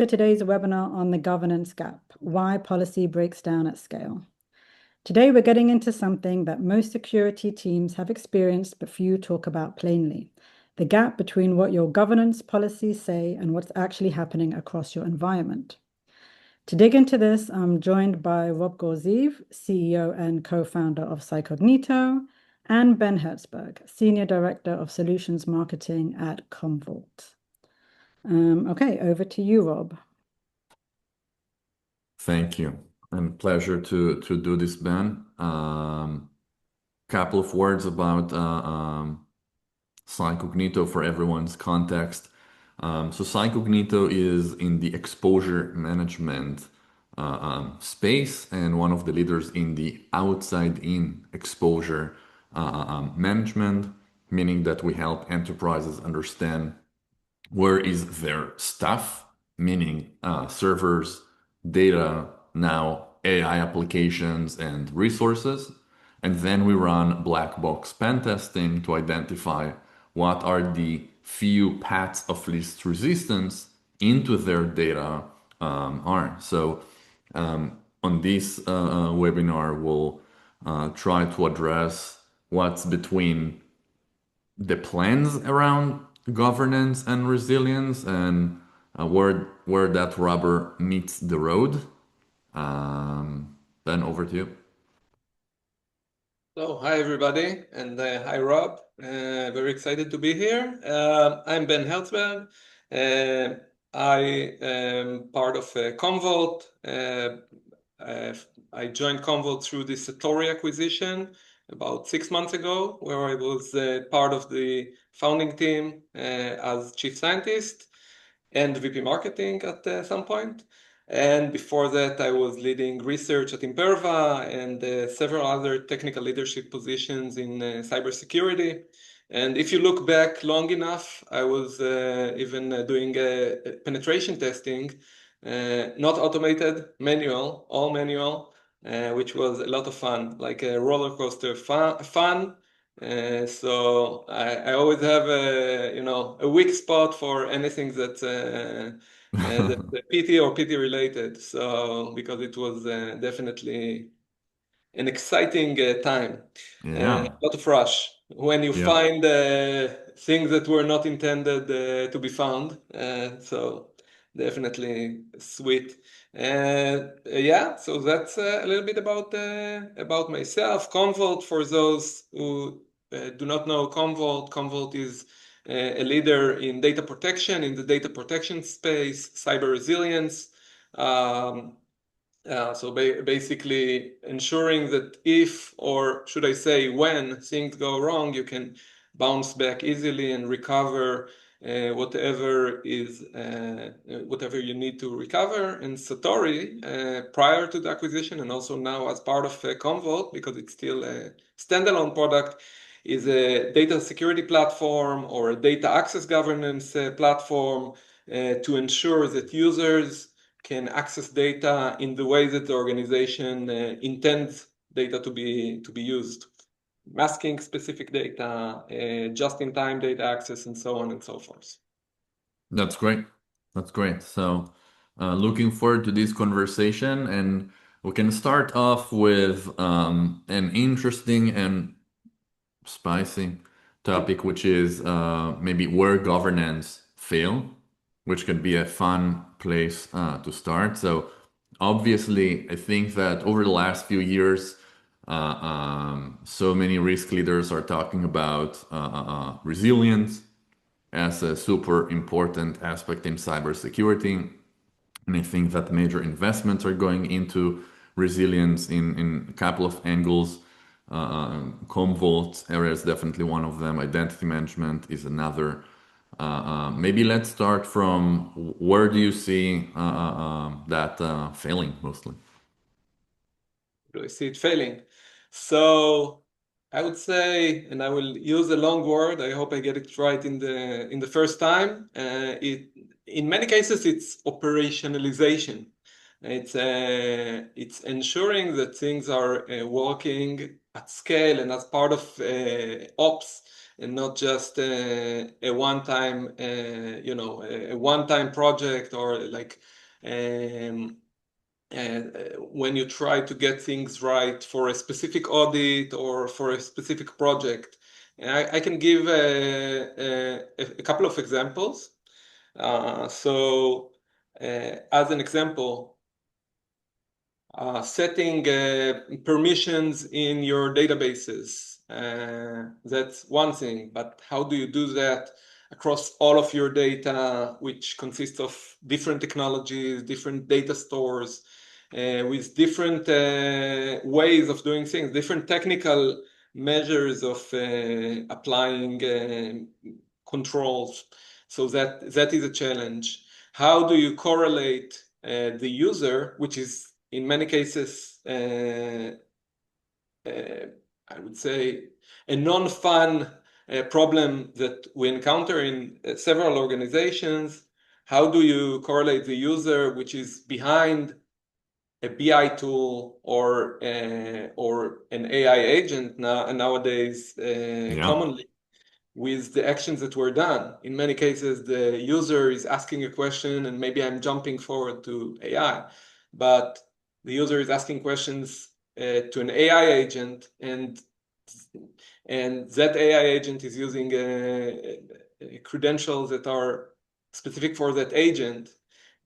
Today's webinar on the governance gap, why policy breaks down at scale. Today, we're getting into something that most security teams have experienced, but few talk about plainly, the gap between what your governance policies say and what's actually happening across your environment. To dig into this, I'm joined by Rob Gurzeev, CEO and co-founder of CyCognito, and Ben Herzberg, Senior Director of Solutions Marketing at Commvault. Okay, over to you, Rob. Thank you, and pleasure to do this, Ben. Couple of words about CyCognito for everyone's context. So CyCognito is in the exposure management space and one of the leaders in the outside-in exposure management, meaning that we help enterprises understand where is their stuff, meaning servers, data, now AI applications and resources. And then we run black box pen testing to identify what are the few paths of least resistance into their data are. So on this webinar, we'll try to address what's between the plans around governance and resilience and where that rubber meets the road. Ben, over to you. So, hi everybody, and hi Rob. Very excited to be here. I'm Ben Herzberg. I am part of Commvault. I joined Commvault through the Satori acquisition about 6 months ago, where I was part of the founding team as chief scientist and VP marketing at some point. And before that, I was leading research at Imperva and several other technical leadership positions in cybersecurity. And if you look back long enough, I was even doing penetration testing, not automated, manual, all manual, which was a lot of fun, like a roller coaster fun. So I always have a weak spot for anything that's PT or PT related. So because it was definitely an exciting time, a lot of rush when you find things that were not intended to be found. So definitely sweet. Yeah, so that's a little bit about myself. Commvault, for those who do not know Commvault, Commvault is a leader in data protection, in the data protection space, cyber resilience. So basically ensuring that if, or should I say when, things go wrong, you can bounce back easily and recover whatever you need to recover. And Satori, prior to the acquisition and also now as part of Commvault, because it's still a standalone product, is a data security platform or a data access governance platform to ensure that users can access data in the way that the organization intends data to be used, masking specific data, just-in-time data access, and so on and so forth. That's great. That's great. So looking forward to this conversation, and we can start off with an interesting and spicy topic, which is maybe where governance fail, which can be a fun place to start. So obviously, I think that over the last few years, so many risk leaders are talking about resilience as a super important aspect in cybersecurity. And I think that major investments are going into resilience in a couple of angles. Commvault area is definitely one of them. Identity management is another. Maybe let's start from where do you see that failing mostly? Do I see it failing? So I would say, and I will use a long word, I hope I get it right in the first time. In many cases, it's operationalization. It's ensuring that things are working at scale and as part of ops and not just a one-time, a one-time project, or like when you try to get things right for a specific audit or for a specific project. And I can give a couple of examples. As an example, setting permissions in your databases. That's one thing, but how do you do that across all of your data, which consists of different technologies, different data stores, with different ways of doing things, different technical measures of applying controls. So that is a challenge. How do you correlate the user, which is in many cases, I would say, a non-fun problem that we encounter in several organizations? How do you correlate the user, which is behind a BI tool or an AI agent nowadays commonly, with the actions that were done? In many cases, the user is asking a question, and maybe I'm jumping forward to AI, but the user is asking questions to an AI agent, and that AI agent is using credentials that are specific for that agent.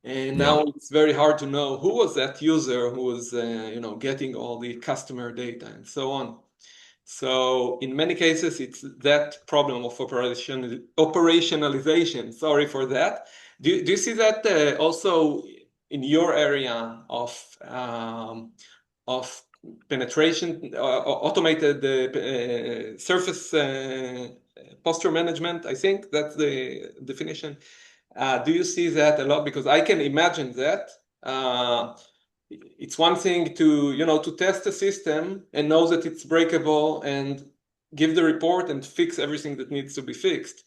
And now it's very hard to know who was that user who was getting all the customer data and so on. So in many cases, it's that problem of operationalization. Sorry for that. Do you see that also in your area of penetration, automated surface posture management? I think that's the definition. Do you see that a lot? Because I can imagine that. It's one thing to test a system and know that it's breakable and give the report and fix everything that needs to be fixed.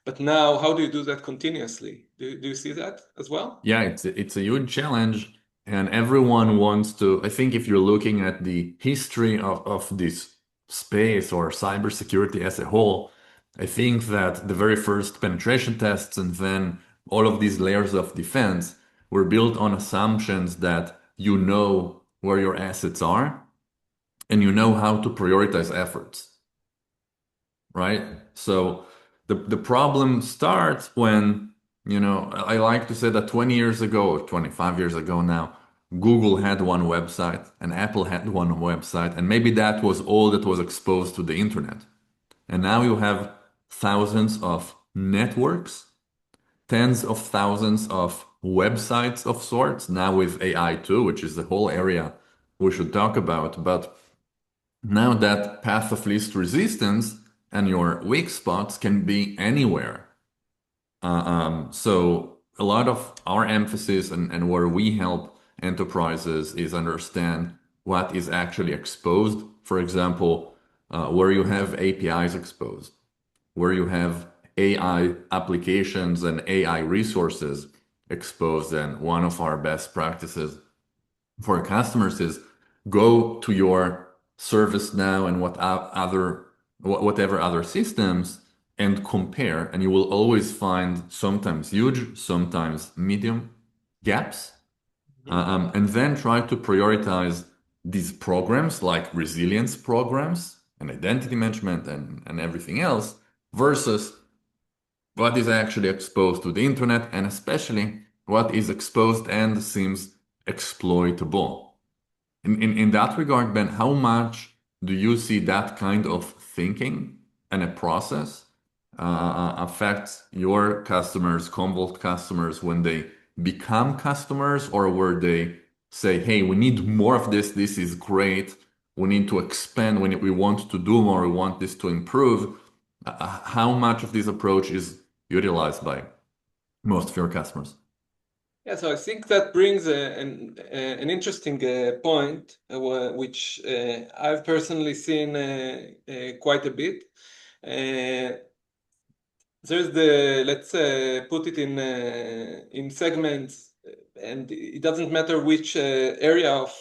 But now, how do you do that continuously? Do you see that as well? Yeah, it's a huge challenge, and everyone wants to. I think if you're looking at the history of this space or cybersecurity as a whole, I think that the very first penetration tests and then all of these layers of defense were built on assumptions that you know where your assets are and you know how to prioritize efforts, right? So the problem starts when, I like to say that 20 years ago or 25 years ago now, Google had one website and Apple had one website, and maybe that was all that was exposed to the internet. And now you have thousands of networks, tens of thousands of websites of sorts, now with AI too, which is the whole area we should talk about. But now that path of least resistance and your weak spots can be anywhere. So a lot of our emphasis and where we help enterprises is understand what is actually exposed. For example, where you have APIs exposed, where you have AI applications and AI resources exposed. And one of our best practices for customers is go to your ServiceNow and whatever other systems and compare, and you will always find sometimes huge, sometimes medium gaps. And then try to prioritize these programs like resilience programs and identity management and everything else versus what is actually exposed to the internet, and especially what is exposed and seems exploitable. In that regard, Ben, how much do you see that kind of thinking and a process affects your customers, Commvault customers, when they become customers, or where they say, hey, we need more of this, this is great, we need to expand, we want to do more, we want this to improve? How much of this approach is utilized by most of your customers? Yeah, so I think that brings an interesting point, which I've personally seen quite a bit. There's let's put it in segments, and it doesn't matter which area of,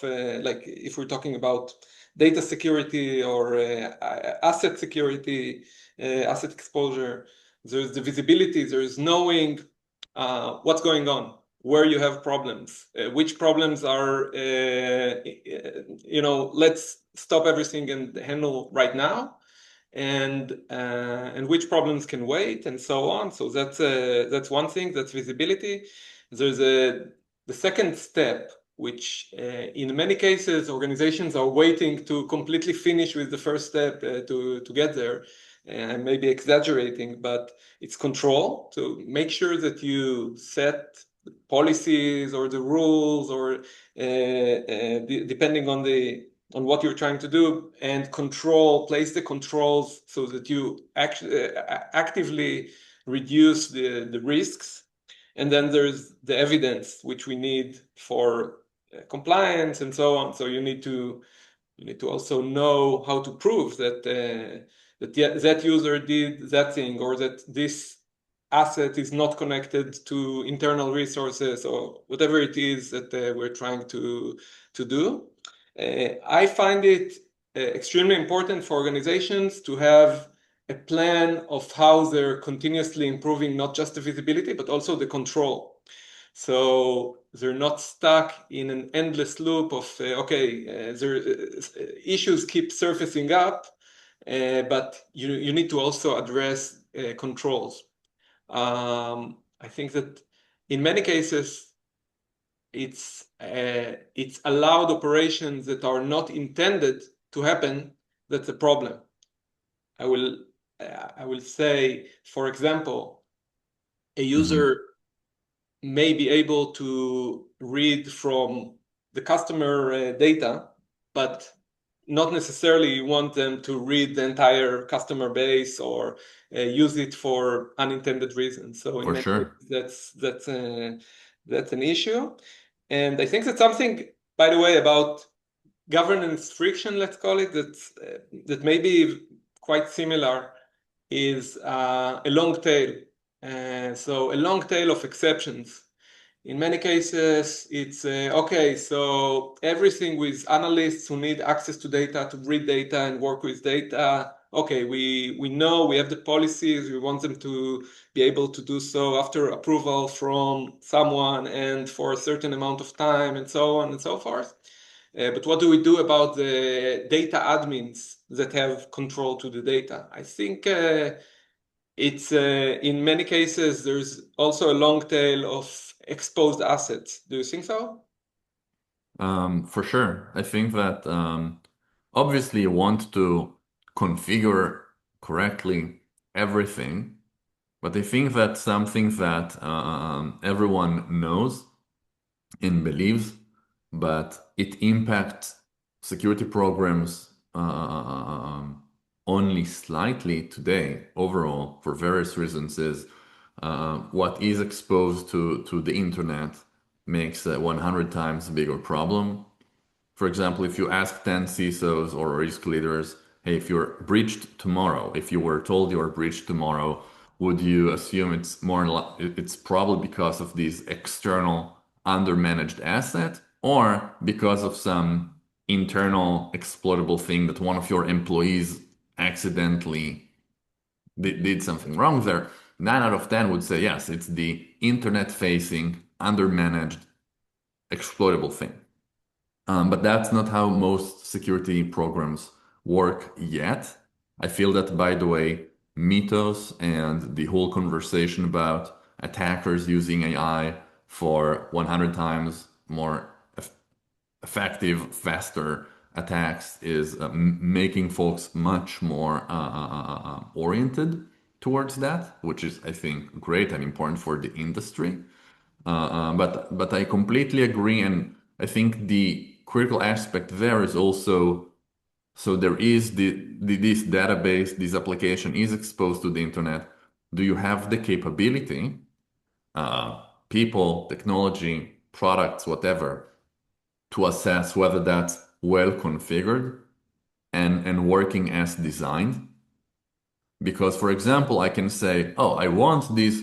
like if we're talking about data security or asset security, asset exposure. There's the visibility, there's knowing what's going on, where you have problems, which problems are, let's stop everything and handle right now, and which problems can wait, and so on. So that's one thing, that's visibility. There's the second step, which in many cases organizations are waiting to completely finish with the first step to get there. And maybe exaggerating, but it's control, to make sure that you set the policies or the rules, or depending on what you're trying to do, and place the controls so that you actually actively reduce the risks. And then there's the evidence which we need for compliance and so on. So you need to also know how to prove that that user did that thing, or that this asset is not connected to internal resources, or whatever it is that we're trying to do. I find it extremely important for organizations to have a plan of how they're continuously improving not just the visibility, but also the control. So they're not stuck in an endless loop of, issues keep surfacing up, but you need to also address controls. I think that in many cases, it's allowed operations that are not intended to happen that's a problem. I will say, for example, a user may be able to read from the customer data, but not necessarily want them to read the entire customer base or use it for unintended reasons. So in many cases, that's an issue. And I think that's something, by the way, about governance friction, let's call it, that may be quite similar, is a long tail. So a long tail of exceptions. In many cases, it's okay, so everything with analysts who need access to data, to read data and work with data, okay, we know, we have the policies, we want them to be able to do so after approval from someone and for a certain amount of time, and so on and so forth. But what do we do about the data admins that have control to the data? I think it's in many cases there's also a long tail of exposed assets. Do you think so? For sure. I think that obviously you want to configure correctly everything, but I think that something that everyone knows and believes, but it impacts security programs only slightly today overall for various reasons, is what is exposed to the internet makes a 100 times bigger problem. For example, if you ask 10 CISOs or risk leaders, hey, if you're breached tomorrow, if you were told you were breached tomorrow, would you assume it's probably because of these external undermanaged asset, or because of some internal exploitable thing that one of your employees accidentally did something wrong there? 9 out of 10 would say yes, it's the internet facing undermanaged exploitable thing. But that's not how most security programs work yet. I feel that, by the way, mythos and the whole conversation about attackers using AI for 100 times more effective, faster attacks is making folks much more oriented towards that, which is, I think, great and important for the industry. But I completely agree, and I think the critical aspect there is also, so there is this database, this application is exposed to the internet. Do you have the capability, people, technology, products, whatever, to assess whether that's well configured and working as designed? Because, for example, I can say, oh, I want this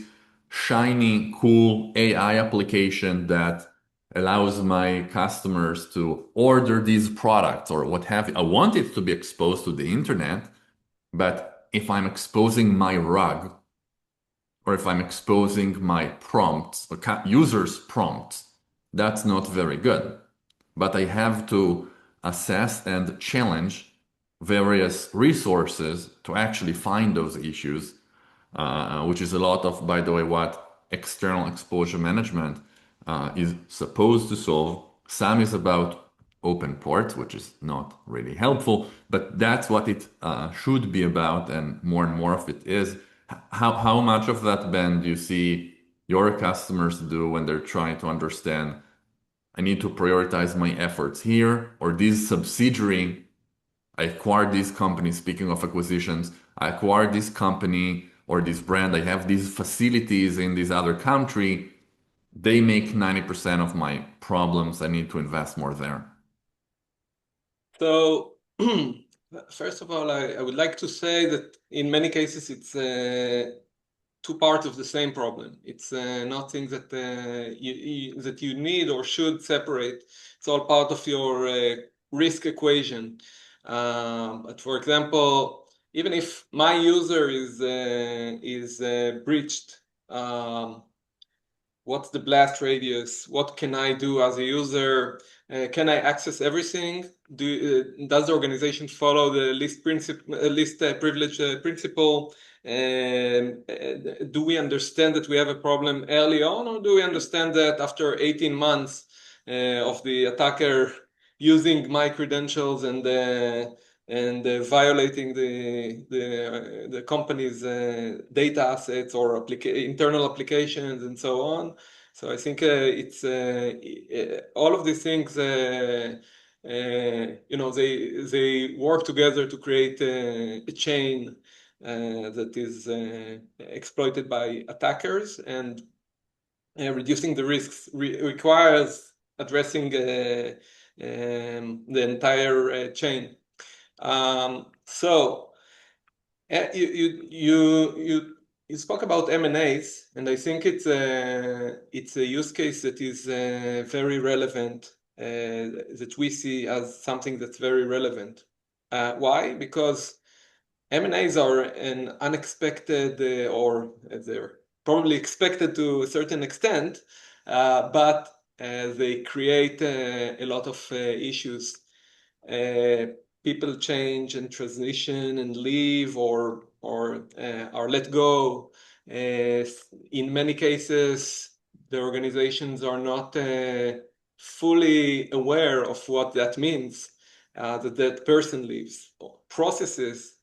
shiny, cool AI application that allows my customers to order these products or what have you. I want it to be exposed to the internet, but if I'm exposing my rug or if I'm exposing my prompts or users' prompts, that's not very good. But I have to assess and challenge various resources to actually find those issues, which is a lot of, by the way, what external exposure management is supposed to solve. Some is about open ports, which is not really helpful, but that's what it should be about, and more of it is. How much of that, Ben, do you see your customers do when they're trying to understand, I need to prioritize my efforts here, or this subsidiary, I acquired this company, speaking of acquisitions, I acquired this company or this brand, I have these facilities in this other country, they make 90% of my problems, I need to invest more there. So, first of all, I would like to say that in many cases it's two parts of the same problem. It's nothing that that you need or should separate. It's all part of your risk equation. But for example, even if my user is breached, what's the blast radius? What can I do as a user? Can I access everything? Does the organization follow the least privilege principle? Do we understand that we have a problem early on, or do we understand that after 18 months of the attacker using my credentials and violating the company's data assets or internal applications and so on? So I think it's all of these things. They work together to create a chain that is exploited by attackers, and reducing the risks requires addressing the entire chain. So you spoke about M&As, and I think it's a use case that is very relevant, that we see as something that's very relevant. Why? Because M&As are an unexpected, or they're probably expected to a certain extent, but they create a lot of issues. People change and transition and leave or are let go. In many cases, the organizations are not fully aware of what that means, that that person leaves. Processes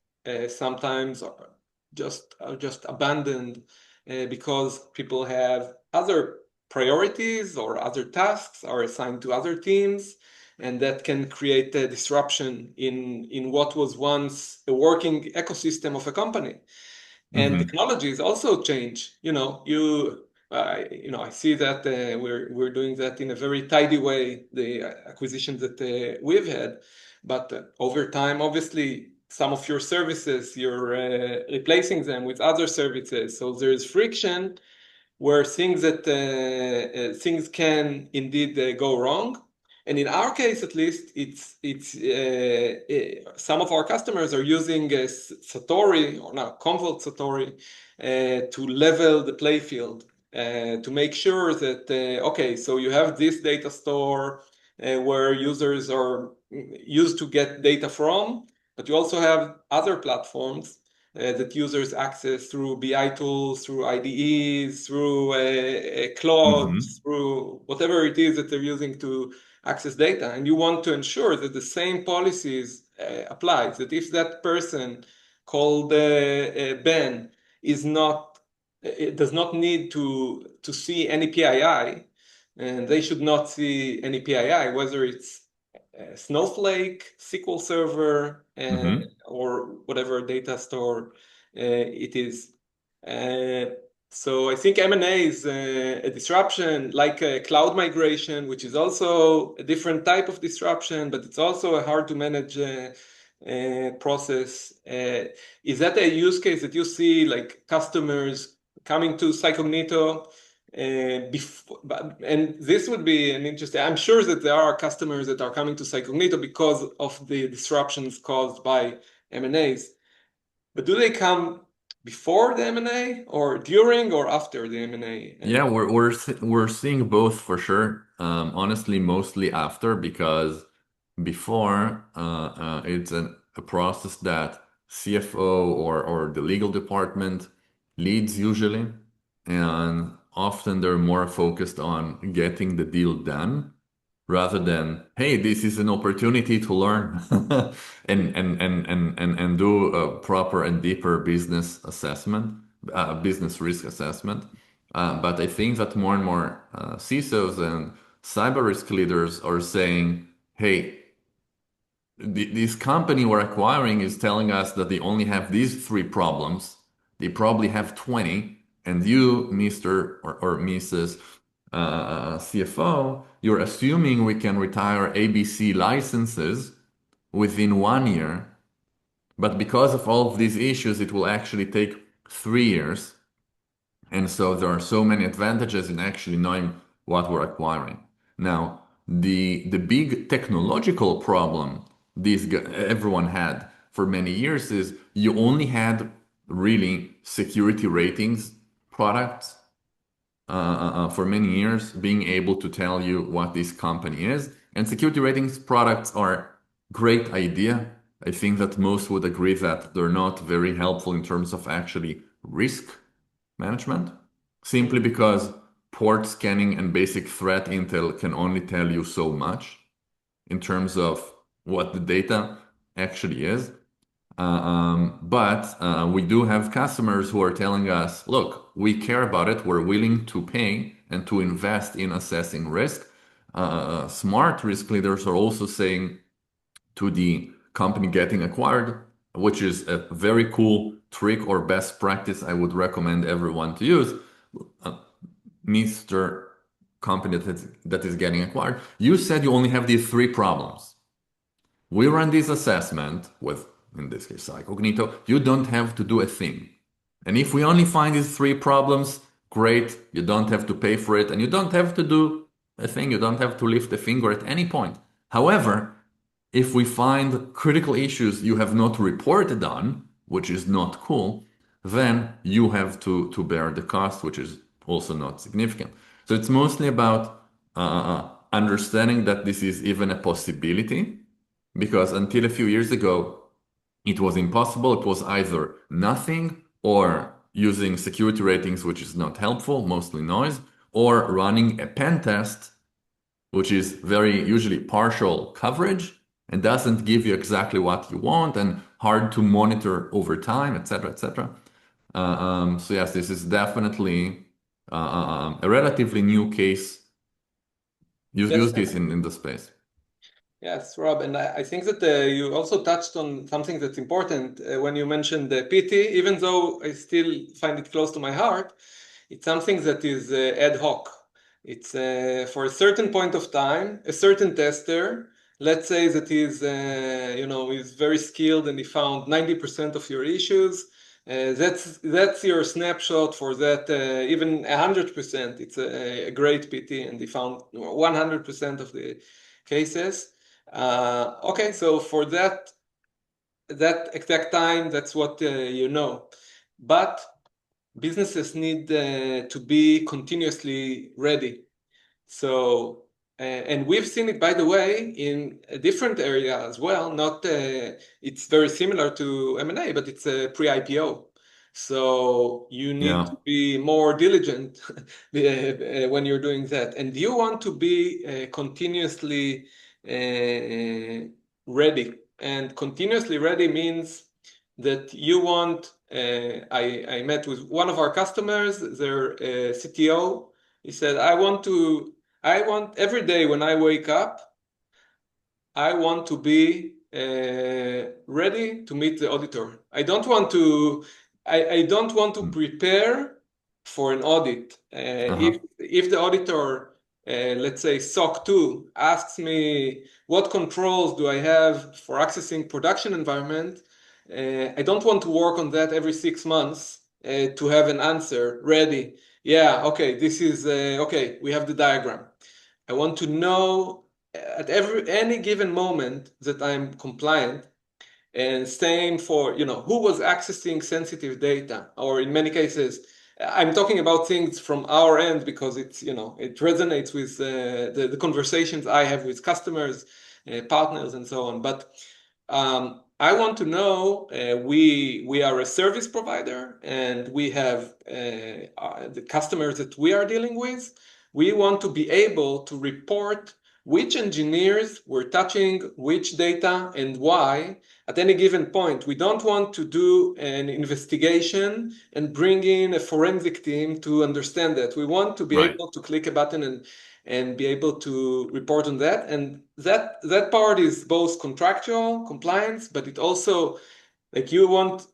sometimes are just abandoned because people have other priorities or other tasks are assigned to other teams, and that can create a disruption in what was once a working ecosystem of a company. And technologies also change. I see that we're doing that in a very tidy way, the acquisitions that we've had. But over time, obviously, some of your services, you're replacing them with other services. So there's friction where things can indeed go wrong. And in our case, at least, some of our customers are using Satori, or now Commvault Satori, to level the playfield, to make sure that, okay, so you have this data store where users are used to get data from, but you also have other platforms that users access through BI tools, through IDEs, through Claude, through whatever it is that they're using to access data. And you want to ensure that the same policies apply, that if that person called Ben does not need to see any PII, and they should not see any PII, whether it's Snowflake, SQL Server, or whatever data store it is. So I think M&A is a disruption, like a cloud migration, which is also a different type of disruption, but it's also a hard to manage process. Is that a use case that you see, like customers coming to CyCognito? And this would be an interesting, I'm sure that there are customers that are coming to CyCognito because of the disruptions caused by M&As. But do they come before the M&A or during or after the M&A? Yeah, we're seeing both for sure. Honestly, mostly after, because before it's a process that CFO or the legal department leads usually, and often they're more focused on getting the deal done rather than, hey, this is an opportunity to learn and do a proper and deeper business assessment, business risk assessment. But I think that more and more CISOs and cyber risk leaders are saying, hey, this company we're acquiring is telling us that they only have these three problems. They probably have 20. And you, Mr. or Mrs. CFO, you're assuming we can retire ABC licenses within 1 year. But because of all of these issues, it will actually take 3 years. And so there are so many advantages in actually knowing what we're acquiring. Now, the big technological problem everyone had for many years is you only had really security ratings products for many years being able to tell you what this company is. And security ratings products are great idea. I think that most would agree that they're not very helpful in terms of actually risk management, simply because port scanning and basic threat intel can only tell you so much in terms of what the data actually is. But we do have customers who are telling us, look, we care about it. We're willing to pay and to invest in assessing risk. Smart risk leaders are also saying to the company getting acquired, which is a very cool trick or best practice I would recommend everyone to use. Mr. Company that is getting acquired, you said you only have these three problems. We run this assessment with, in this case, CyCognito. You don't have to do a thing. And if we only find these three problems, great, you don't have to pay for it, and you don't have to do a thing, you don't have to lift a finger at any point. However, if we find critical issues you have not reported on, which is not cool, then you have to bear the cost, which is also not significant. So it's mostly about understanding that this is even a possibility, because until a few years ago, it was impossible. It was either nothing or using security ratings, which is not helpful, mostly noise, or running a pen test, which is very usually partial coverage and doesn't give you exactly what you want and hard to monitor over time, etc., etc. So yes, this is definitely a relatively new use case in the space. Yes, Rob, and I think that you also touched on something that's important when you mentioned the PT, even though I still find it close to my heart, it's something that is ad hoc. It's for a certain point of time, a certain tester, let's say that he's, he's very skilled and he found 90% of your issues. That's your snapshot for that, even 100%. It's a great PT and he found 100% of the cases. Okay, so for that exact time, that's what but businesses need to be continuously ready. So and we've seen it, by the way, in a different area as well. Not it's very similar to M&A, but it's a pre-IPO. So you need to be more diligent when you're doing that, and you want to be continuously ready. And continuously ready means that you want. I met with one of our customers, their CTO. He said, I want every day when I wake up, I want to be ready to meet the auditor. I don't want to prepare for an audit. If the auditor, let's say SOC 2, asks me what controls do I have for accessing production environment, I don't want to work on that every 6 months to have an answer ready. Yeah, okay, this is okay, we have the diagram. I want to know at any given moment that I'm compliant, And same for, who was accessing sensitive data, or in many cases, I'm talking about things from our end because it resonates with the conversations I have with customers, partners, and so on. But I want to know, we are a service provider, and we have the customers that we are dealing with. We want to be able to report which engineers were touching which data and why at any given point. We don't want to do an investigation and bring in a forensic team to understand that. We want to be able to click a button and be able to report on that. And that part is both contractual compliance, but it also, like, you want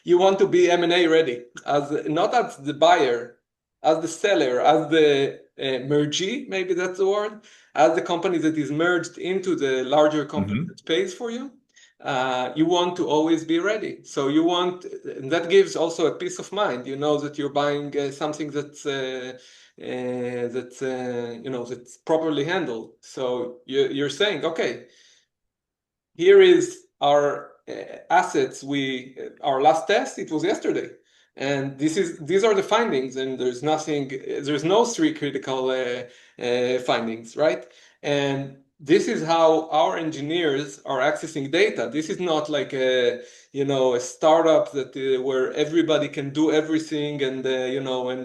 to be M&A ready, as not as the buyer, as the seller, as the mergee, maybe that's the word, as the company that is merged into the larger company that pays for you. You want to always be ready. So and that gives also a peace of mind. You know that you're buying something that's that's properly handled. So you're saying, okay, here is our assets. Our last test, it was yesterday, and these are the findings, and there's no three critical findings, right? And this is how our engineers are accessing data. This is not like a startup that where everybody can do everything and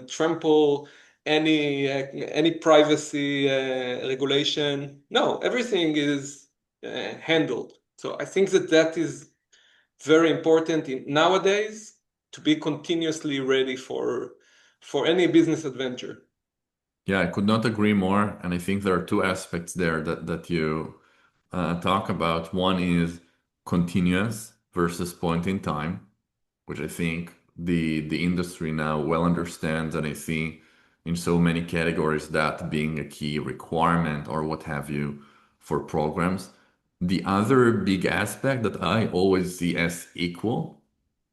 trample any privacy regulation. No, everything is handled. So I think that is very important nowadays, to be continuously ready for any business adventure. Yeah, I could not agree more. And I think there are two aspects there that you talk about. One is continuous versus point in time, which I think the industry now well understands, and I see in so many categories that being a key requirement or what have you for programs. The other big aspect that I always see as equal,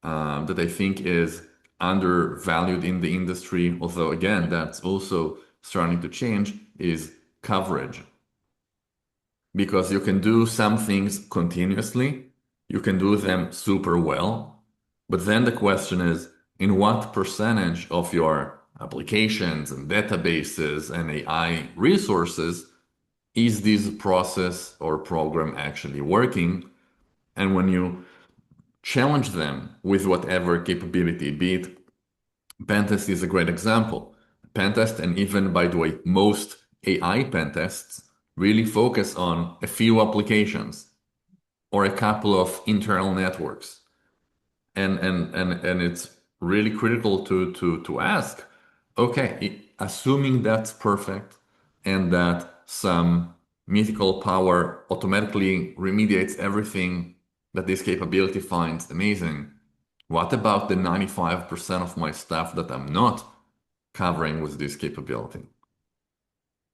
that I think is undervalued in the industry, although again, that's also starting to change, is coverage. Because you can do some things continuously, you can do them super well, but then the question is, in what percentage of your applications and databases and AI resources is this process or program actually working? And when you challenge them with whatever capability, be it pentest is a great example. Pentest, and even by the way, most AI pentests really focus on a few applications or a couple of internal networks. And it's really critical to ask, okay, assuming that's perfect and that some mythical power automatically remediates everything that this capability finds amazing, what about the 95% of my stuff that I'm not covering with this capability?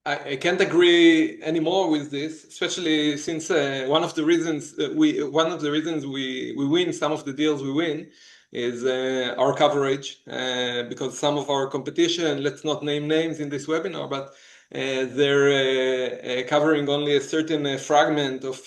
I can't agree anymore with this, especially since one of the reasons we win some of the deals we win is our coverage, because some of our competition, let's not name names in this webinar, but they're covering only a certain fragment of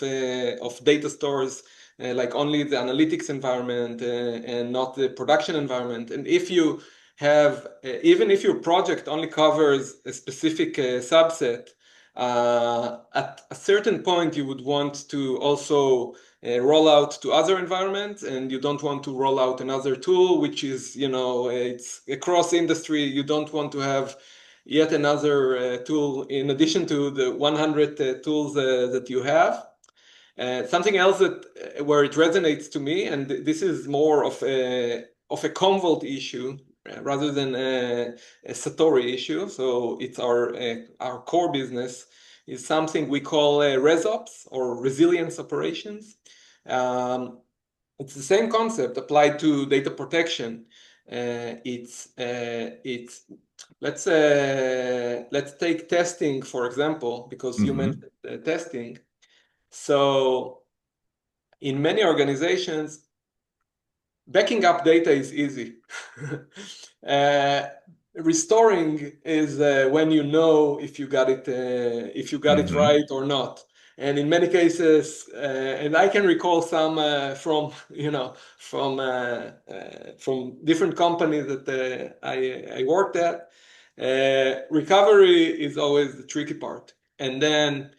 data stores, like only the analytics environment and not the production environment. And if you have, even if your project only covers a specific subset, at a certain point you would want to also roll out to other environments, and you don't want to roll out another tool, which is, it's across industry. You don't want to have yet another tool in addition to the 100 tools that you have. Something else where it resonates to me, and this is more of a Commvault issue rather than a Satori issue. So it's our core business is something we call ResOps, or resilience operations. It's the same concept applied to data protection. It's let's take testing, for example, because you mentioned testing. So in many organizations, backing up data is easy. Restoring is when you know if you got it right or not. And in many cases, and I can recall some from different companies that I worked at. Recovery is always the tricky part. And then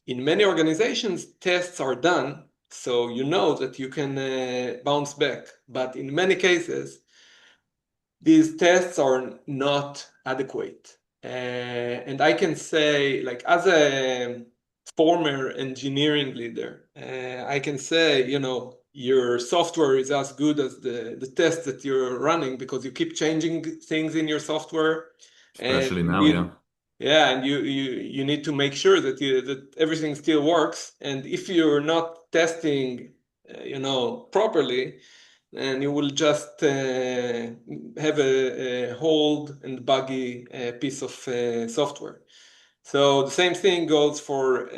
in many organizations, tests are done, so you know that you can bounce back. But in many cases, these tests are not adequate. And I can say, like, as a former engineering leader, I can say, your software is as good as the test that you're running because you keep changing things in your software. Especially And now, yeah. yeah, and you need to make sure that everything still works. And if you're not testing, properly, and you will just have a old and buggy piece of software. So the same thing goes for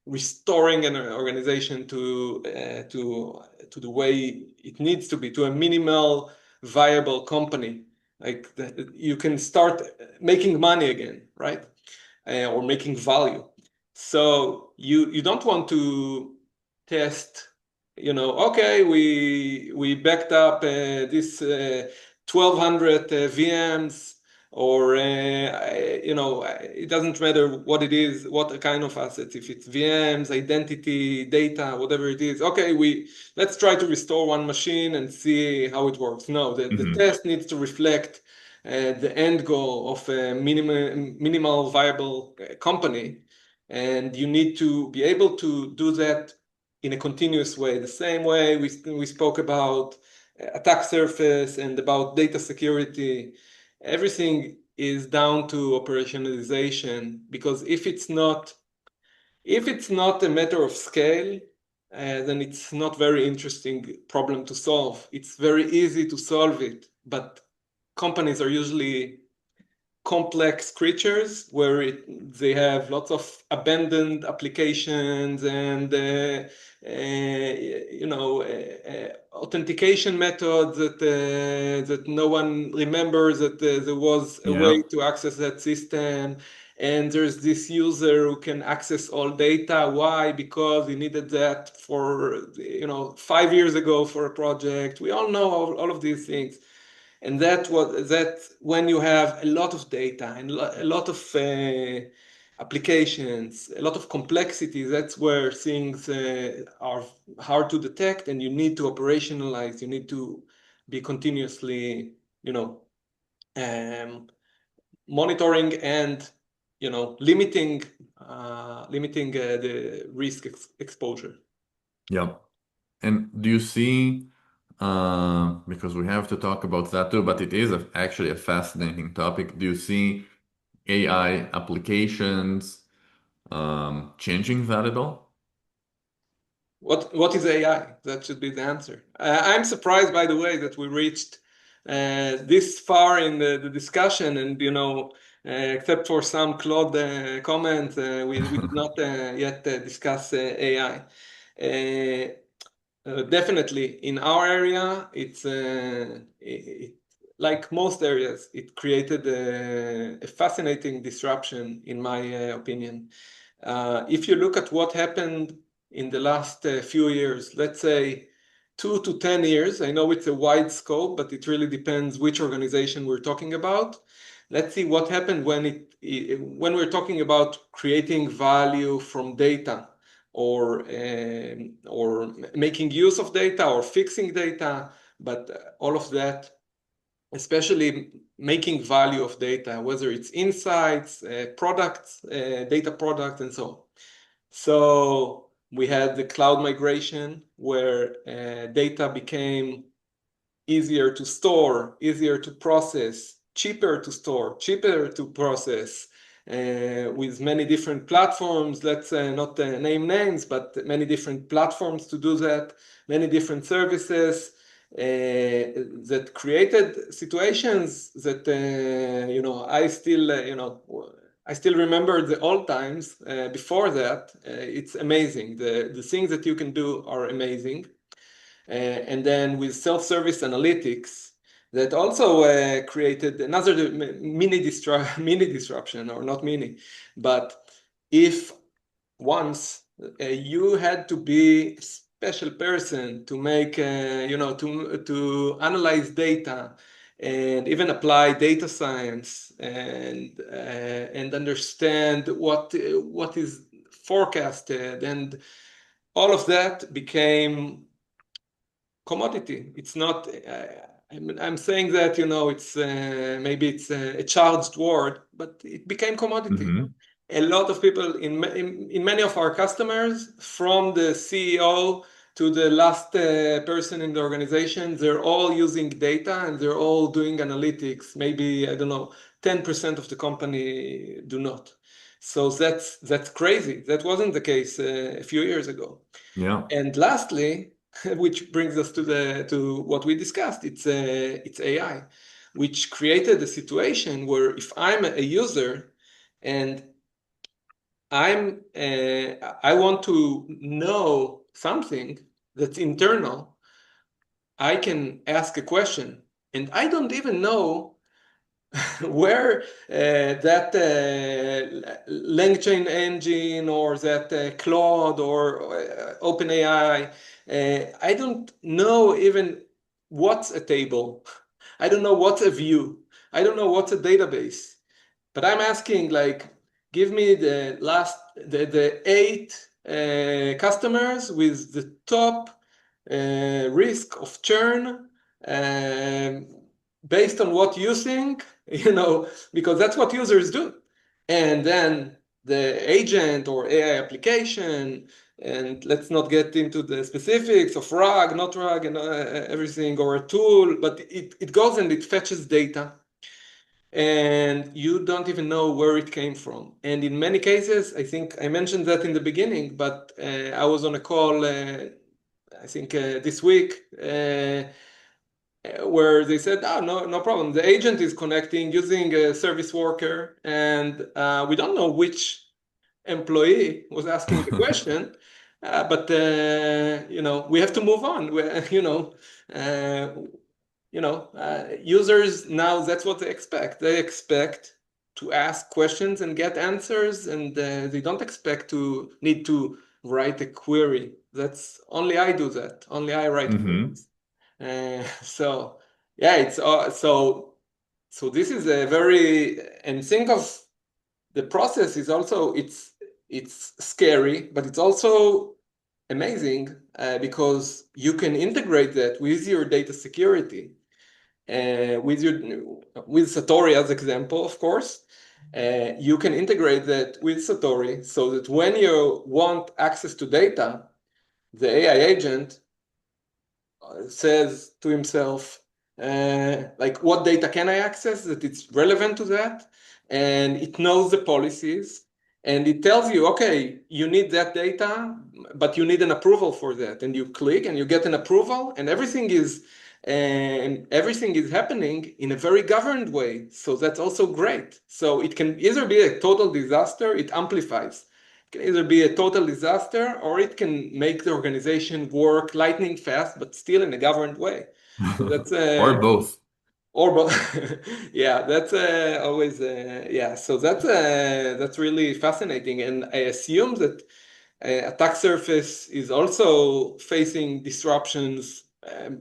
restoring an organization to the way it needs to be, to a minimal viable company. Like you can start making money again, right? Or making value. So you don't want to test, okay, we backed up this 1200 VMs, or it doesn't matter what it is, what kind of assets, if it's VMs, identity, data, whatever it is. Okay, let's try to restore one machine and see how it works. No, the test needs to reflect the end goal of a minimal viable company, and you need to be able to do that in a continuous way, the same way we spoke about attack surface and about data security. Everything is down to operationalization, because if it's not a matter of scale, then it's not very interesting problem to solve. It's very easy to solve it, but companies are usually complex creatures where they have lots of abandoned applications and authentication methods that no one remembers that there was a way to access that system. And there's this user who can access all data. Why? Because he needed that for 5 years ago for a project. We all know all of these things. And that when you have a lot of data and a lot of applications, a lot of complexity, that's where things are hard to detect, and you need to operationalize. You need to be continuously, monitoring and limiting the risk exposure. Yeah. And do you see, because we have to talk about that too, but it is actually a fascinating topic. Do you see AI applications changing that at all? What is AI? That should be the answer. I'm surprised, by the way, that we reached this far in the discussion, and except for some Claude comments, we did not yet discuss AI. Definitely, in our area, it's like most areas, it created a fascinating disruption, in my opinion. If you look at what happened in the last few years, let's say 2 to 10 years, I know it's a wide scope, but it really depends which organization we're talking about. Let's see what happened when we're talking about creating value from data, or making use of data, or fixing data, but all of that, especially making value of data, whether it's insights, products, data products, and so on. So we had the cloud migration, where data became easier to store, easier to process, cheaper to store, cheaper to process, with many different platforms. Let's not name names, but many different platforms to do that, many different services that created situations that I still remember the old times before that. It's amazing. The things that you can do are amazing. And then with self-service analytics, that also created another mini disruption, or not mini, but if once you had to be a special person to make, to analyze data and even apply data science and understand what is forecasted, and all of that became commodity. It's not. I'm saying that it's maybe it's a charged word, but it became commodity. Hmm. A lot of people in many of our customers, from the CEO to the last person in the organization, they're all using data and they're all doing analytics. Maybe, I don't know, 10% of the company do not. So that's crazy. That wasn't the case a few years ago. Yeah. And lastly, which brings us to what we discussed, it's AI, which created a situation where if I'm a user and I want to know something that's internal, I can ask a question, and I don't even know where that LangChain engine or that Claude or OpenAI, I don't know even what's a table. I don't know what's a view. I don't know what's a database. But I'm asking, like, give me the eight customers with the top risk of churn, um, based on what you think, because that's what users do. And then the agent or AI application, and let's not get into the specifics of RAG, not RAG, and everything, or a tool, but it goes and it fetches data, and you don't even know where it came from. And in many cases, I think I mentioned that in the beginning, but I was on a call, I think this week, where they said, oh, no problem. The agent is connecting using a service worker, and we don't know which employee was asking the question, but we have to move on. Uh, Users now, that's what they expect. They expect to ask questions and get answers, and they don't expect to need to write a query. That's only I do that. Only I write Hmm. queries. So yeah, it's so this is a very, and think of the process is also, it's scary, but it's also amazing, because you can integrate that with your data security, with Satori as example, of course. You can integrate that with Satori so that when you want access to data, the AI agent says to himself, like, what data can I access that it's relevant to that? And it knows the policies, and it tells you, okay, you need that data, but you need an approval for that. And you click and you get an approval, and everything is happening in a very governed way. So that's also great. So it can either be a total disaster, it amplifies. It can either be a total disaster, or it can make the organization work lightning fast, but still in a governed way. So that's Or both. or both. Yeah, that's always yeah. So that's really fascinating, and I assume that attack surface is also facing disruptions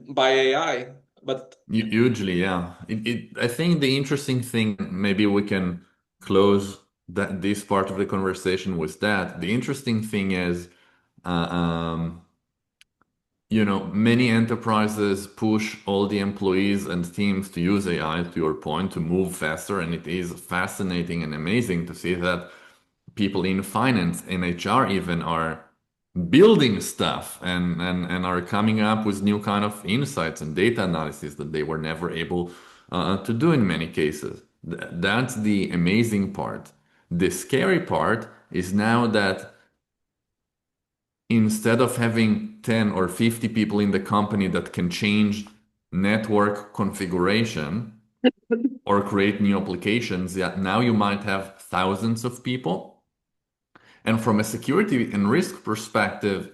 by AI. But Hugely, yeah. I think the interesting thing, maybe we can close this part of the conversation with that. The interesting thing is, uh, um, many enterprises push all the employees and teams to use AI, to your point, to move faster. And it is fascinating and amazing to see that people in finance, in HR even, are building stuff and are coming up with new kind of insights and data analysis that they were never able to do in many cases. That's the amazing part. The scary part is now that instead of having 10 or 50 people in the company that can change network configuration or create new applications, yeah, now you might have thousands of people. And from a security and risk perspective,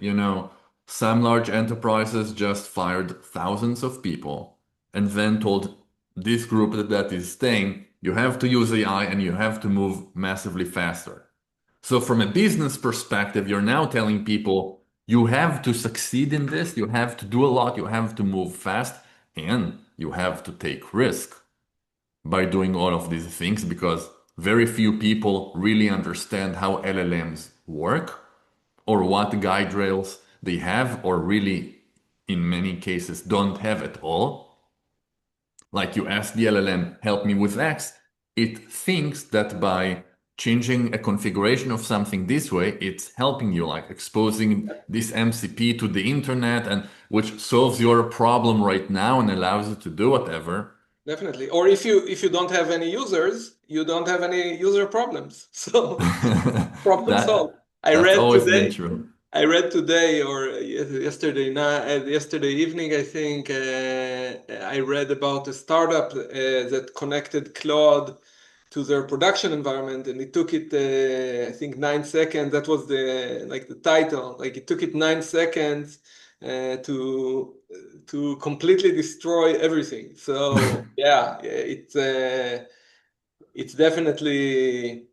some large enterprises just fired thousands of people and then told this group that is staying, you have to use AI and you have to move massively faster. So from a business perspective, you're now telling people you have to succeed in this, you have to do a lot, you have to move fast, and you have to take risk by doing all of these things because very few people really understand how LLMs work or what guide rails they have, or really, in many cases, don't have at all. Like you ask the LLM, help me with X, it thinks that by changing a configuration of something this way, it's helping you, like exposing this MCP to the internet, and which solves your problem right now and allows you to do whatever. Definitely. Or if you don't have any users, you don't have any user problems. So problem solved. That's always been true. I read today or yesterday night, yesterday evening, I think, I read about a startup that connected Claude to their production environment, and it took it, I think, 9 seconds. That was the title. Like it took it 9 seconds to completely destroy everything. So yeah, it's definitely,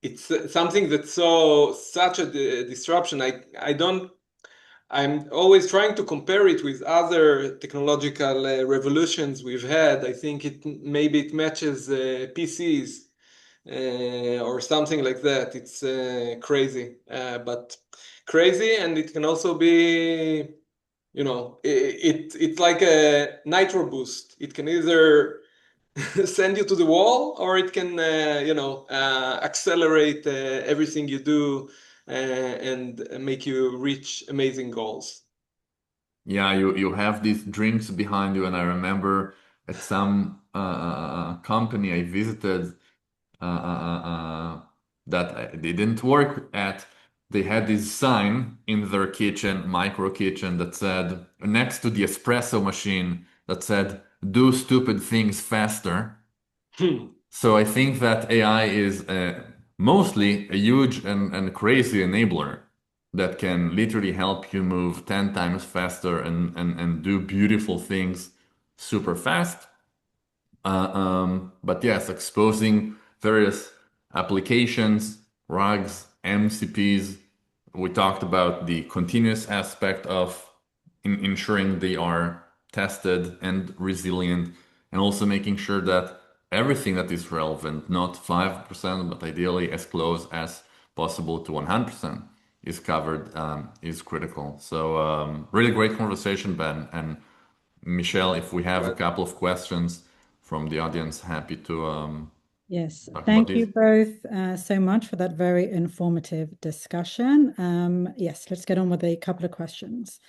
it's something that's such a disruption. I'm always trying to compare it with other technological revolutions we've had. I think maybe it matches PCs or something like that. It's crazy, but crazy, and it can also be, it's like a nitro boost. It can either send you to the wall, or it can, accelerate everything you do and make you reach amazing goals. Yeah, you have these drinks behind you, and I remember at some company I visited that I didn't work at, they had this sign in their kitchen, micro kitchen, that said, next to the espresso machine, that said, do stupid things faster. So I think that AI is mostly a huge and crazy enabler that can literally help you move 10 times faster and do beautiful things super fast. But yes, exposing various applications, RAGs, MCPs. We talked about the continuous aspect of ensuring they are tested and resilient, and also making sure that everything that is relevant, not 5%, but ideally as close as possible to 100%, is covered, is critical. So really great conversation, Ben. And Michelle, if we have a couple of questions from the audience, happy to Yes, talk about thank you these. both so much for that very informative discussion. Yes, let's get on with a couple of questions.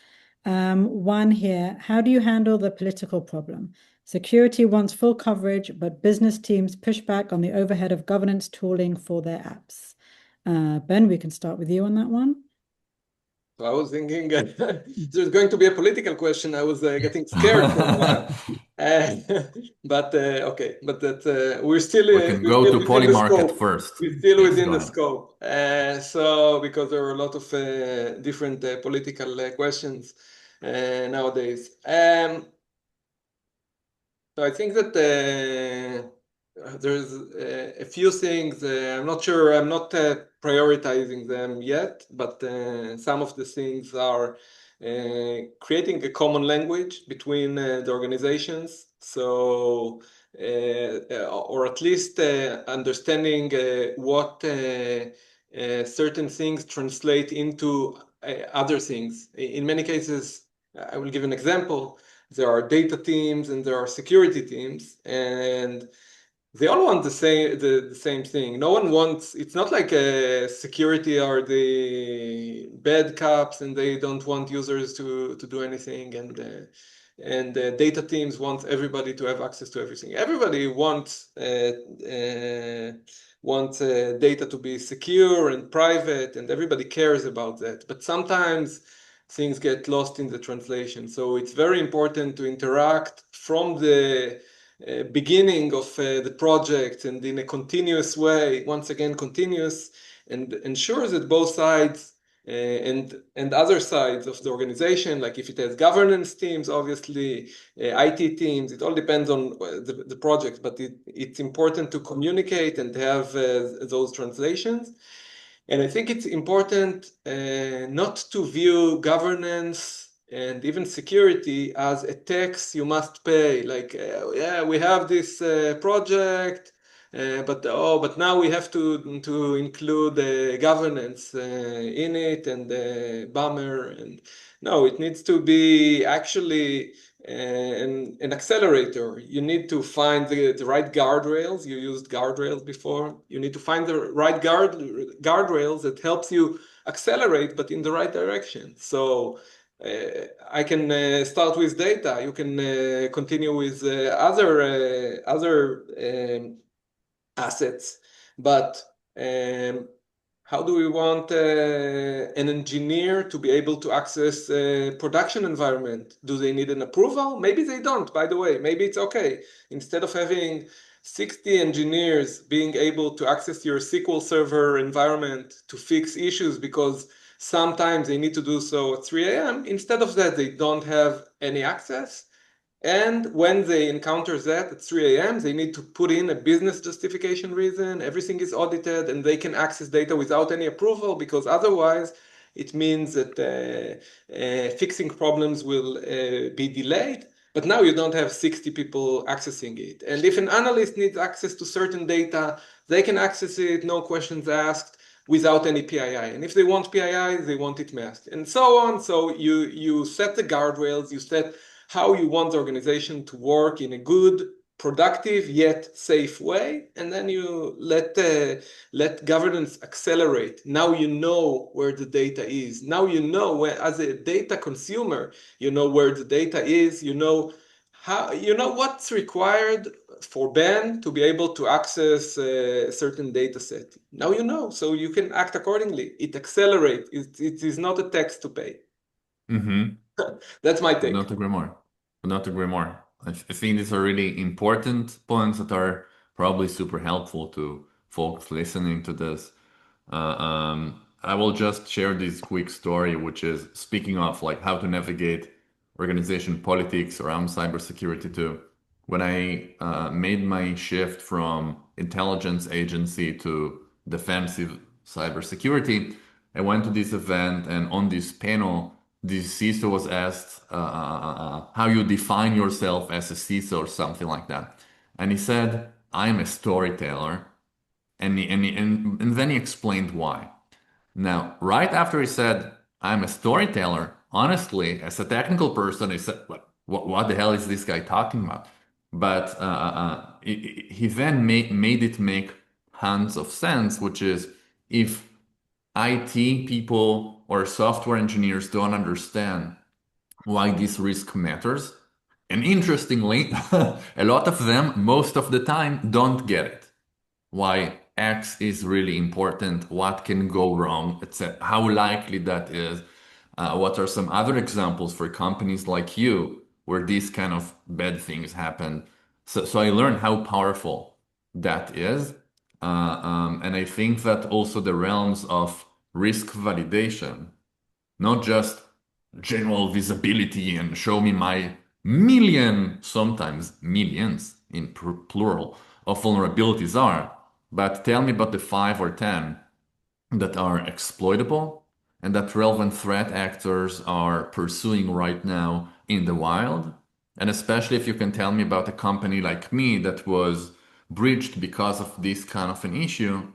One here, how do you handle the political problem? Security wants full coverage, but business teams push back on the overhead of governance tooling for their apps. Ben, we can start with you on that one. So I was thinking there's going to be a political question. I was getting scared for a while. But okay, but that We can go to within the Polymarket scope. first. We're still Yes, within go the ahead. scope. So because there are a lot of different political questions nowadays. So I think that there's a few things. I'm not sure. I'm not prioritizing them yet, but some of the things are creating a common language between the organizations. So, or at least understanding what certain things translate into other things. In many cases, I will give an example. There are data teams and there are security teams, and they all want the same thing. No one wants. It's not like security are the bad cops and they don't want users to do anything, and data teams want everybody to have access to everything. Everybody wants data to be secure and private, and everybody cares about that. But sometimes things get lost in the translation. So it's very important to interact from the beginning of the project and in a continuous way, once again, continuous, and ensure that both sides and other sides of the organization, like if it has governance teams, obviously, IT teams, it all depends on the project, but it's important to communicate and have those translations. And I think it's important not to view governance and even security as a tax you must pay. Like, yeah, we have this project, but now we have to include governance in it, and bummer. And no, it needs to be actually an accelerator. You need to find the right guardrails. You used guardrails before. You need to find the right guardrails that helps you accelerate, but in the right direction. So I can start with data. You can continue with other assets, but how do we want an engineer to be able to access a production environment? Do they need an approval? Maybe they don't, by the way. Maybe it's okay. Instead of having 60 engineers being able to access your SQL Server environment to fix issues because sometimes they need to do so at 3 a.m., instead of that, they don't have any access. And when they encounter that at 3 a.m., they need to put in a business justification reason. Everything is audited and they can access data without any approval, because otherwise it means that fixing problems will be delayed. But now you don't have 60 people accessing it. And if an analyst needs access to certain data, they can access it, no questions asked, without any PII. And if they want PII, they want it masked, and so on. So you set the guardrails, you set how you want the organization to work in a good, productive, yet safe way, and then you let governance accelerate. Now you know where the data is. Now you know where, as a data consumer, you know where the data is. You know what's required for Ben to be able to access a certain data set. Now you know, so you can act accordingly. It accelerates. It is not a tax to pay. Mm-hmm. That's my Could take. not agree more. Could not agree more. I think these are really important points that are probably super helpful to folks listening to this. I will just share this quick story, which is speaking of like how to navigate organization politics around cybersecurity too. When I made my shift from intelligence agency to defensive cybersecurity, I went to this event, and on this panel, the CISO was asked how you define yourself as a CISO or something like that. And he said, I'm a storyteller. And then he explained why. Now, right after he said, I'm a storyteller, honestly, as a technical person, I said, what the hell is this guy talking about? But he then made it make tons of sense, which is if IT people or software engineers don't understand why this risk matters, and interestingly, a lot of them, most of the time, don't get it. Why X is really important, what can go wrong, etc. How likely that is. What are some other examples for companies like you where these kind of bad things happen? So I learned how powerful that is. And I think that also the realms of risk validation, not just general visibility and show me my million, sometimes millions in plural, of vulnerabilities are, but tell me about the 5 or 10 that are exploitable and that relevant threat actors are pursuing right now in the wild. And especially if you can tell me about a company like me that was breached because of this kind of an issue,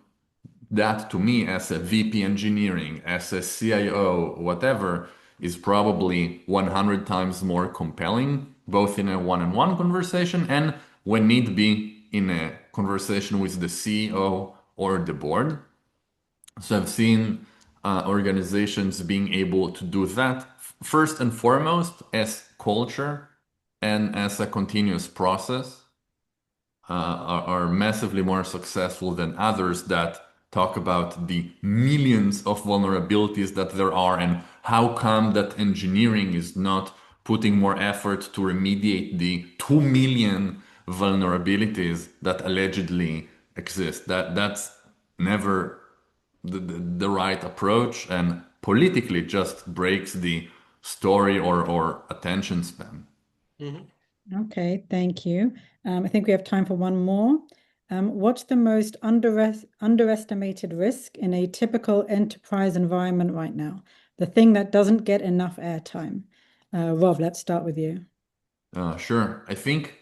that to me as a VP engineering, as a CIO, whatever, is probably 100 times more compelling, both in a one-on-one conversation and when need be in a conversation with the CEO or the board. So I've seen organizations being able to do that first and foremost as culture and as a continuous process are massively more successful than others that talk about the millions of vulnerabilities that there are and how come that engineering is not putting more effort to remediate the 2 million vulnerabilities that allegedly exist. That's never the right approach. And politically just breaks the story or attention span. Mhm. Okay, thank you. I think we have time for one more. What's the most underestimated risk in a typical enterprise environment right now? The thing that doesn't get enough airtime. Rob, let's start with you. Sure. I think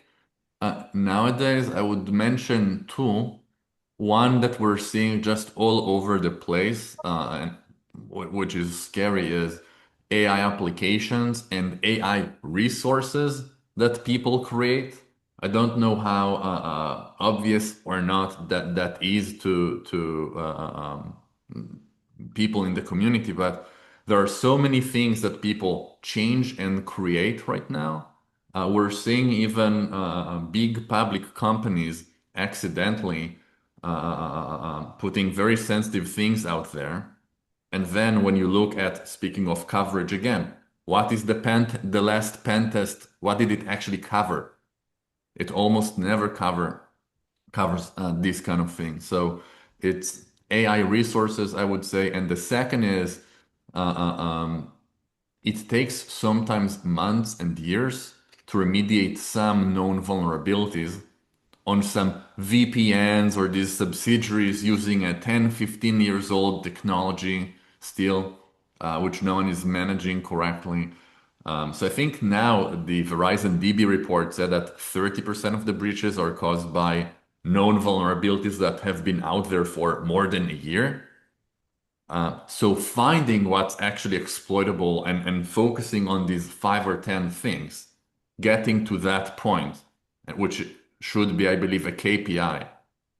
nowadays I would mention two. One that we're seeing just all over the place, and which is scary, is AI applications and AI resources that people create. I don't know how obvious or not that is to people in the community, but there are so many things that people change and create right now. We're seeing even big public companies accidentally putting very sensitive things out there. And then when you look at, speaking of coverage again, what is the last pen test? What did it actually cover? It almost never covers this kind of thing. So it's AI resources, I would say. And the second is uh, uh, um, it takes sometimes months and years to remediate some known vulnerabilities on some VPNs or these subsidiaries using a 10, 15 years old technology still, which no one is managing correctly. So I think now the Verizon DB report said that 30% of the breaches are caused by known vulnerabilities that have been out there for more than a year. So finding what's actually exploitable and focusing on these 5 or 10 things, getting to that point, which should be, I believe, a KPI.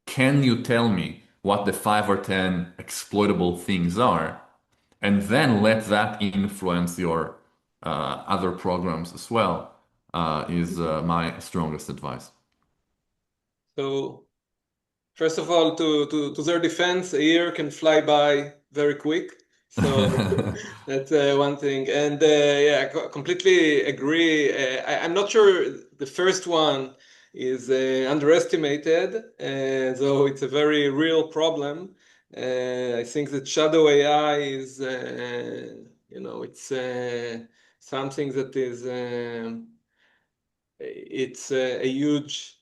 Can you tell me what the 5 or 10 exploitable things are? And then let that influence your other programs as well, is my strongest advice. So first of all, to their defense, a year can fly by very quick. So that's one thing. And yeah, completely agree. I'm not sure the first one is underestimated, though it's a very real problem. I think that shadow AI is, it's something that is it's a huge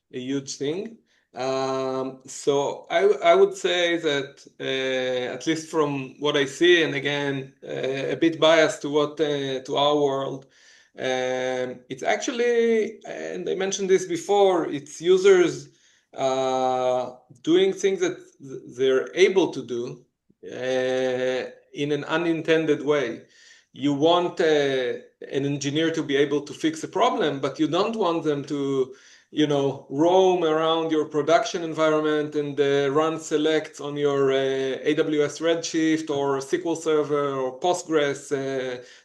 thing. So I would say that at least from what I see, and again a bit biased to what to our world, it's actually, and I mentioned this before, it's users doing things that they're able to do in an unintended way. You want an engineer to be able to fix a problem, but you don't want them to, roam around your production environment and run selects on your AWS Redshift or SQL Server or Postgres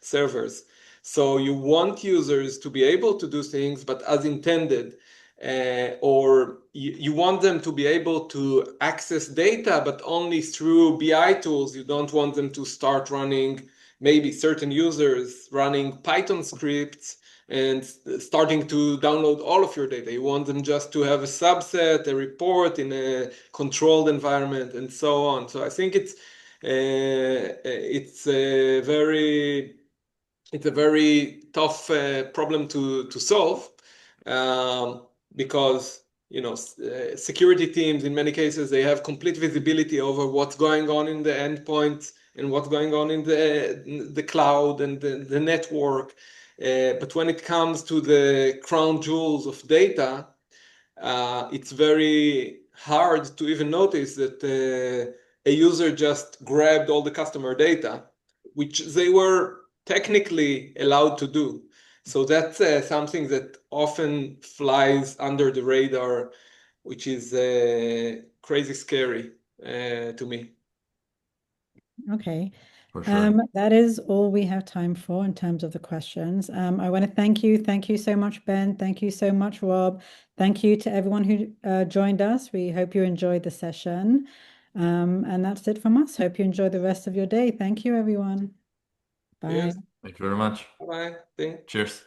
servers. So you want users to be able to do things, but as intended. Or you want them to be able to access data, but only through BI tools. You don't want them to start running, maybe certain users running Python scripts and starting to download all of your data. You want them just to have a subset, a report in a controlled environment, and so on. So I think it's a very tough problem to solve, because security teams in many cases, they have complete visibility over what's going on in the endpoints and what's going on in the cloud and the network. But when it comes to the crown jewels of data, it's very hard to even notice that a user just grabbed all the customer data, which they were technically allowed to do. So that's something that often flies under the radar, which is crazy scary to me. Okay. For sure. That is all we have time for in terms of the questions. I want to thank you. Thank you so much, Ben. Thank you so much, Rob. Thank you to everyone who joined us. We hope you enjoyed the session. And that's it from us. Hope you enjoy the rest of your day. Thank you, everyone. Bye. Yes. Thank you very much. Bye-bye. Thank Cheers.